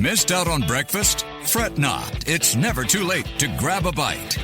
Missed out on breakfast? Fret not. It's never too late to grab a bite.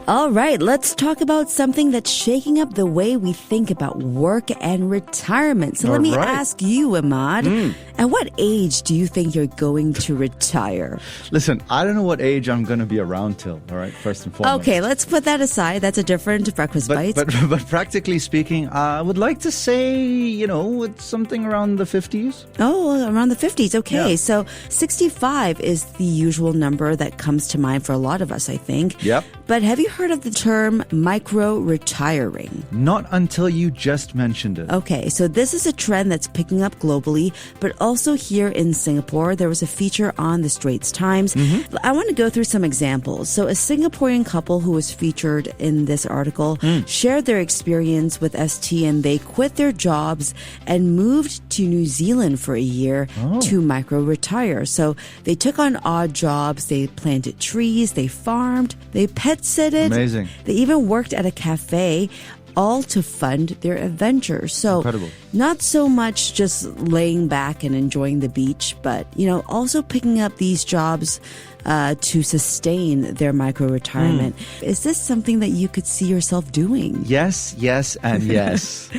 All right, let's talk about something that's shaking up the way we think about work and retirement. So let me ask you, Emaad, at what age do you think you're going to retire? Listen, I don't know what age I'm going to be around till, all right, first and foremost. Okay, let's put that aside. That's a different breakfast bite. But practically speaking, I would like to say, it's something around the 50s. Oh, around the 50s. Okay, Yeah. so 65 is the usual number that comes to mind for a lot of us, I think. Yep. But have you heard of the term micro-retiring? Not until you just mentioned it. Okay, so this is a trend that's picking up globally, but also here in Singapore. There was a feature on the Straits Times. I want to go through some examples. So a Singaporean couple who was featured in this article shared their experience with ST, and they quit their jobs and moved to New Zealand for a year to micro-retire. So they took on odd jobs. They planted trees, they farmed, they pet-sitted. Amazing. They even worked at a cafe, all to fund their adventure. So Incredible. not so much just laying back and enjoying the beach, but, also picking up these jobs to sustain their micro-retirement. Is this something that you could see yourself doing? Yes, and yes.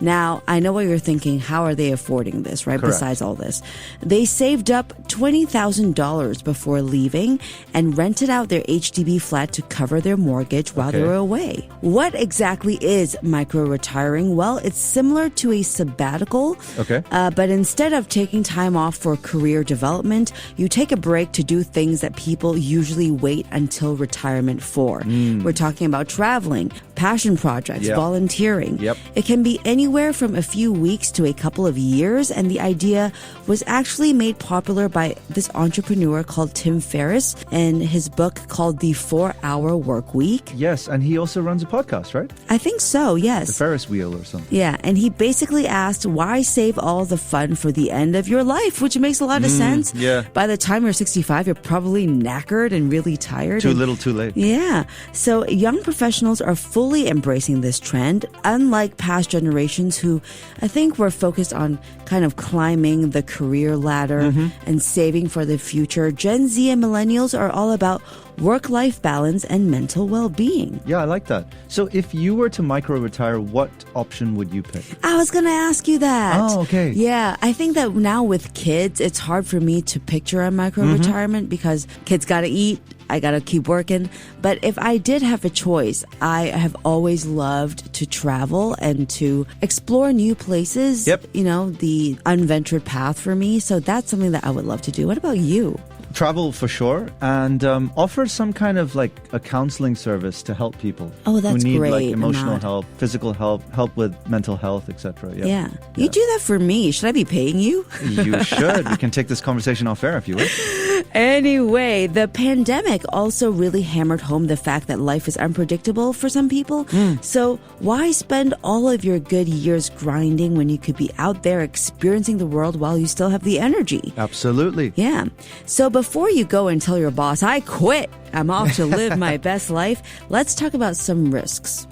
Now, I know what you're thinking. How are they affording this, right? Correct. Besides all this. They saved up $20,000 before leaving and rented out their HDB flat to cover their mortgage while they were away. What exactly is micro-retiring? Well, it's similar to a sabbatical. Okay. But instead of taking time off for career development, you take a break to do things that people usually wait until retirement for. We're talking about traveling, passion projects, volunteering. Yep. It can be anywhere from a few weeks to a couple of years, and the idea was actually made popular by this entrepreneur called Tim Ferriss in his book called The 4-Hour Work Week. Yes, and he also runs a podcast, right? I think so, yes. The Ferris wheel or something. Yeah, and he basically asked, why save all the fun for the end of your life? Which makes a lot of sense. Yeah. By the time you're 65, you're probably knackered and really tired. Too little, too late. Yeah. So young professionals are fully embracing this trend, unlike past generations who I think were focused on kind of climbing the career ladder and saving for the future. Gen Z and millennials are all about work-life balance and mental well-being. Yeah, I like that. So if you were to micro-retire, what option would you pick? I was going to ask you that. Oh, okay. Yeah, I think that now with kids, it's hard for me to picture a micro-retirement because kids got to eat, I got to keep working. But if I did have a choice, I have always loved to travel and to explore new places. Yep. The unventured path for me. So that's something that I would love to do. What about you? Travel for sure, and offer some kind of like a counseling service to help people Oh, that's who need great, like emotional Emaad. help, physical help with mental health, etc. Yeah. You do that for me. Should I be paying you? You should. We can take this conversation off air if you wish. Anyway, the pandemic also really hammered home the fact that life is unpredictable for some people. So why spend all of your good years grinding when you could be out there experiencing the world while you still have the energy? Absolutely. Yeah. So before you go and tell your boss, I quit, I'm off to live my best life, let's talk about some risks.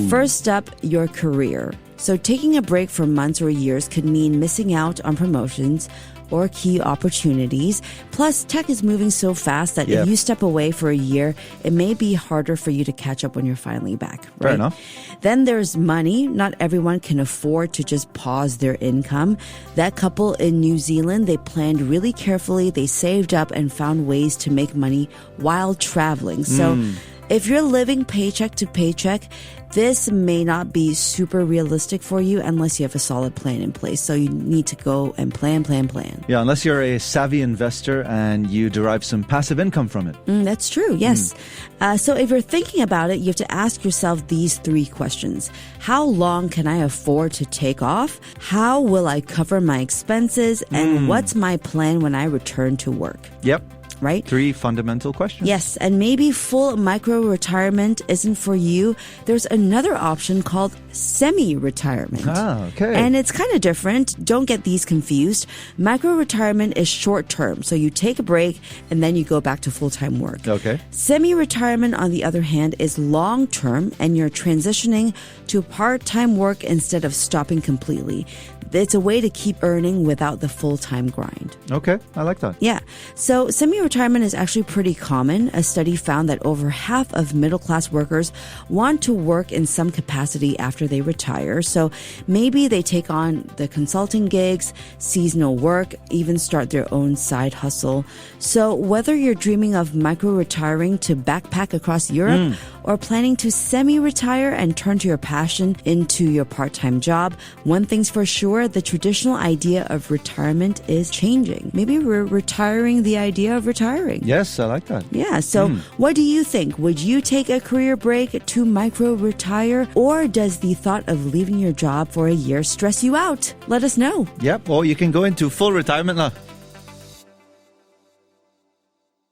First up, your career. So taking a break for months or years could mean missing out on promotions or key opportunities. Plus, tech is moving so fast that if you step away for a year, it may be harder for you to catch up when you're finally back. Right? Fair enough. Then there's money. Not everyone can afford to just pause their income. That couple in New Zealand, they planned really carefully. They saved up and found ways to make money while traveling. So if you're living paycheck to paycheck, this may not be super realistic for you unless you have a solid plan in place. So you need to go and plan. Yeah, unless you're a savvy investor and you derive some passive income from it. That's true, yes. So if you're thinking about it, you have to ask yourself these 3 questions. How long can I afford to take off? How will I cover my expenses? And what's my plan when I return to work? Yep. Right? 3 fundamental questions. Yes, and maybe full micro-retirement isn't for you. There's another option called semi-retirement. Ah, okay. And it's kind of different. Don't get these confused. Micro-retirement is short-term, so you take a break and then you go back to full-time work. Okay. Semi-retirement, on the other hand, is long-term and you're transitioning to part-time work instead of stopping completely. It's a way to keep earning without the full-time grind. Okay, I like that. Yeah. So semi-retirement is actually pretty common. A study found that over half of middle-class workers want to work in some capacity after they retire. So maybe they take on the consulting gigs, seasonal work, even start their own side hustle. So whether you're dreaming of micro-retiring to backpack across Europe or planning to semi-retire and turn to your passion into your part-time job, one thing's for sure, the traditional idea of retirement is changing. Maybe we're retiring the idea of retiring. Yes, I like that. Yeah, so what do you think? Would you take a career break to micro-retire, or does the thought of leaving your job for a year stress you out? Let us know. Yep, or you can go into full retirement now.